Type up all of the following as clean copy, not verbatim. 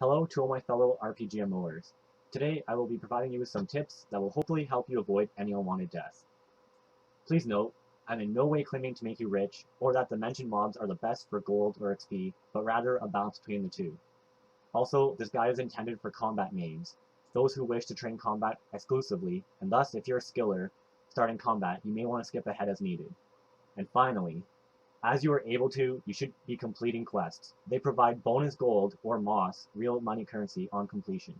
Hello to all my fellow RPGMOers. Today I will be providing you with some tips that will hopefully help you avoid any unwanted deaths. Please note, I'm in no way claiming to make you rich, or that the mentioned mobs are the best for gold or XP, but rather a balance between the two. Also, this guide is intended for combat mains, those who wish to train combat exclusively, and thus if you're a skiller starting combat, you may want to skip ahead as needed. And finally, as you are able to, you should be completing quests. They provide bonus gold or moss, real money currency, on completion.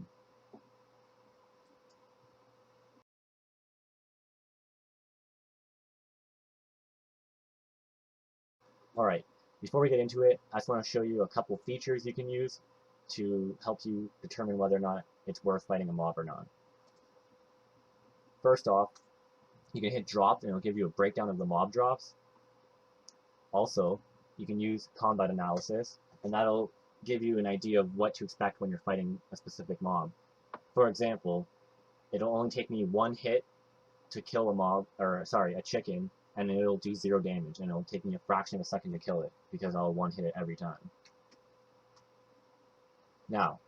Alright, before we get into it, I just want to show you a couple features you can use to help you determine whether or not it's worth fighting a mob or not. First off, you can hit drop and it'll give you a breakdown of the mob drops. Also, you can use combat analysis, and that'll give you an idea of what to expect when you're fighting a specific mob. For example, it'll only take me one hit to kill a chicken, and it'll do 0 damage, and it'll take me a fraction of a second to kill it, because I'll one hit it every time. Now,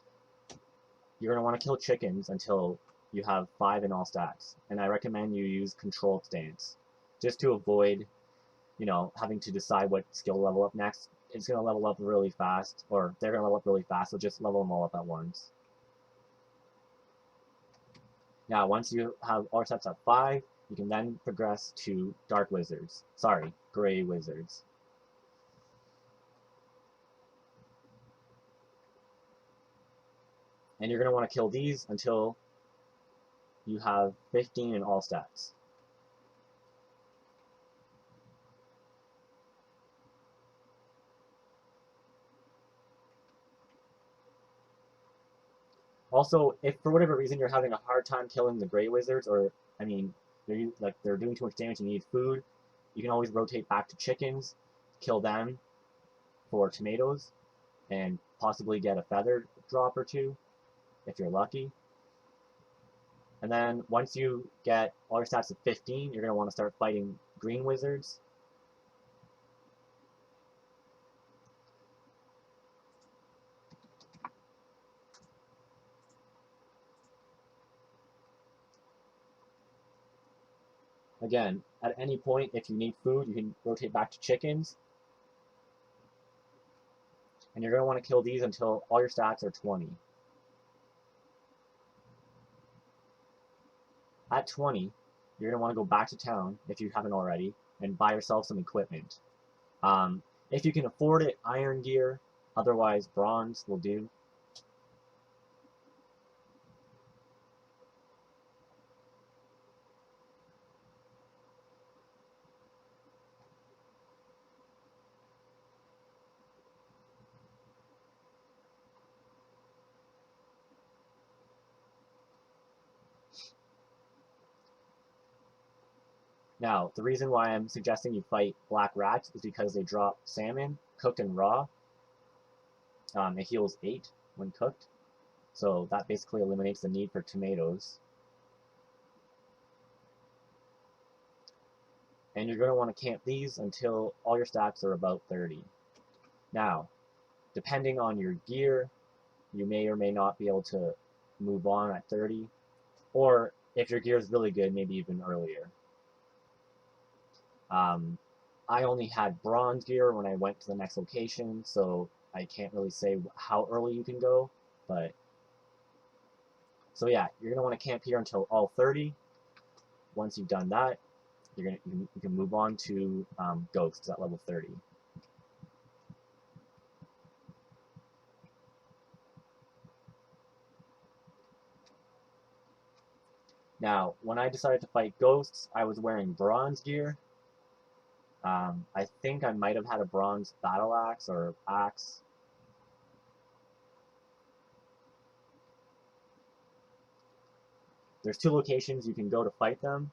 you're going to want to kill chickens until you have 5 in all stats, and I recommend you use controlled stance, just to avoid having to decide what skill level up next. It's going to level up really fast, or they're going to level up really fast, so just level them all up at once. Now, once you have all your stats at 5, you can then progress to gray wizards. And you're going to want to kill these until you have 15 in all stats. Also, if for whatever reason you're having a hard time killing the gray wizards, or they're doing too much damage and you need food, you can always rotate back to chickens, kill them for tomatoes, and possibly get a feather drop or two if you're lucky. And then once you get all your stats at 15, you're going to want to start fighting green wizards. Again, at any point, if you need food, you can rotate back to chickens. And you're going to want to kill these until all your stats are 20. At 20, you're going to want to go back to town, if you haven't already, and buy yourself some equipment. If you can afford it, iron gear, otherwise bronze will do. Now, the reason why I'm suggesting you fight black rats is because they drop salmon, cooked and raw. It heals 8 when cooked, so that basically eliminates the need for tomatoes. And you're going to want to camp these until all your stats are about 30. Now, depending on your gear, you may or may not be able to move on at 30, or if your gear is really good, maybe even earlier. I only had bronze gear when I went to the next location, so I can't really say how early you can go, but so yeah, you're going to want to camp here until all 30. Once you've done that, you can move on to ghosts at level 30. Now, when I decided to fight ghosts, I was wearing bronze gear. I think I might have had a bronze battle axe or axe. There's 2 locations you can go to fight them.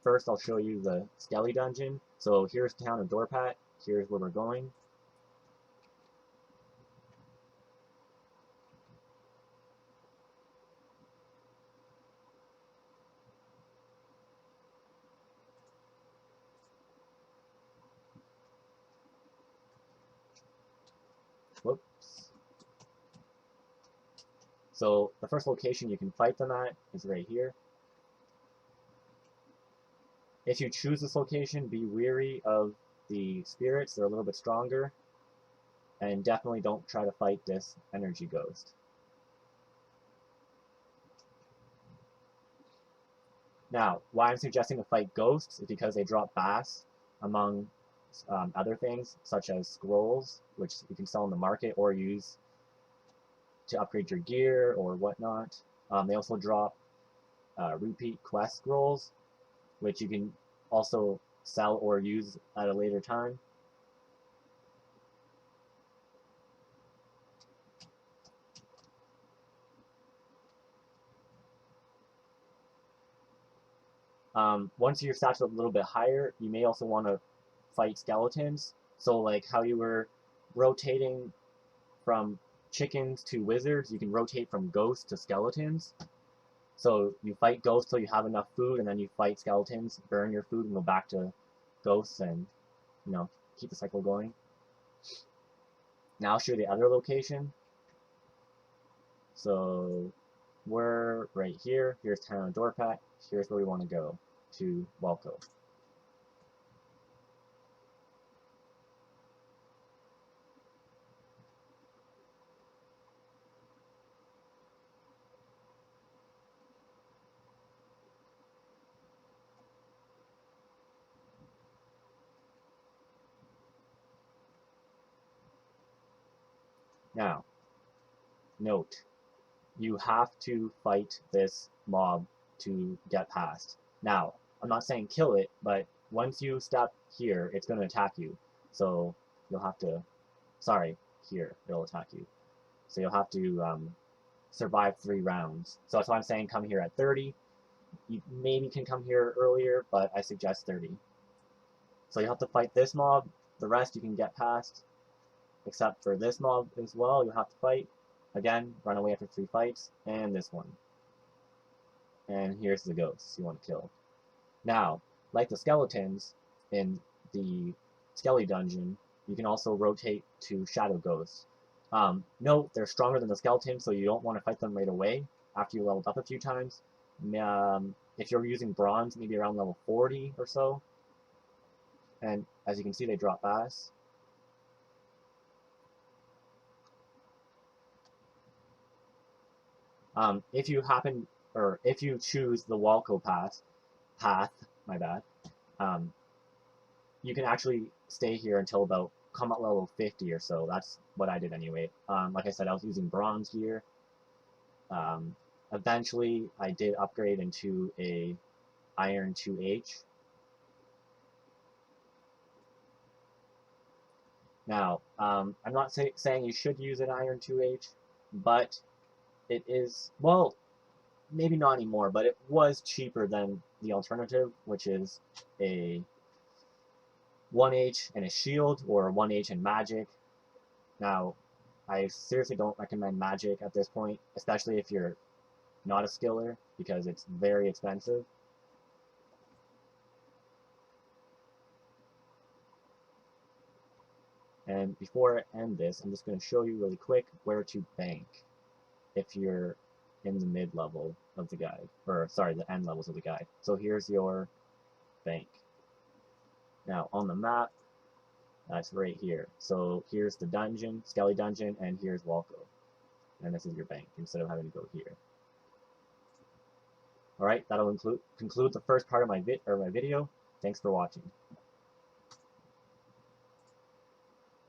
First, I'll show you the Skelly dungeon. So here's town of Dorpat. Here's where we're going. Whoops. So the first location you can fight them at is right here. If you choose this location, be wary of the spirits. They're a little bit stronger. And definitely don't try to fight this energy ghost. Now, why I'm suggesting to fight ghosts is because they drop bass among other things, such as scrolls, which you can sell in the market or use to upgrade your gear or whatnot. They also drop repeat quest scrolls, which you can also sell or use at a later time. Once your stats are a little bit higher, you may also want to fight skeletons. So like how you were rotating from chickens to wizards, you can rotate from ghosts to skeletons. So you fight ghosts till you have enough food, and then you fight skeletons, burn your food, and go back to ghosts, and keep the cycle going. Now I'll show you the other location. So we're right here. Here's Town of Dorpat. Here's where we want to go, to Walco. Now, note, you have to fight this mob to get past. Now, I'm not saying kill it, but once you step here, it's going to attack you. So you'll have to, here, it'll attack you. So you'll have to survive 3 rounds. So that's why I'm saying come here at 30. You maybe can come here earlier, but I suggest 30. So you have to fight this mob. The rest you can get past, except for this mob as well. You'll have to fight. Again, run away after 3 fights, and this one. And here's the ghosts you want to kill. Now, like the skeletons in the Skelly dungeon, you can also rotate to shadow ghosts. Note, they're stronger than the skeletons, so you don't want to fight them right away after you leveled up a few times. If you're using bronze, maybe around level 40 or so. And as you can see, they drop bass. If you choose the Walco path, my bad, you can actually stay here until about combat level 50 or so. That's what I did anyway. Like I said, I was using bronze gear. Eventually, I did upgrade into a iron 2H. Now, I'm not saying you should use an iron 2H, but it is, well, maybe not anymore, but it was cheaper than the alternative, which is a 1H and a shield, or 1H and magic. Now, I seriously don't recommend magic at this point, especially if you're not a skiller, because it's very expensive. And before I end this, I'm just going to show you really quick where to bank if you're in the mid-level of the guide, or sorry, the end levels of the guide. So here's your bank. Now on the map, that's right here. So here's the dungeon, Skelly Dungeon, and here's Walco. And this is your bank, instead of having to go here. Alright, that'll conclude the first part of my video. Thanks for watching.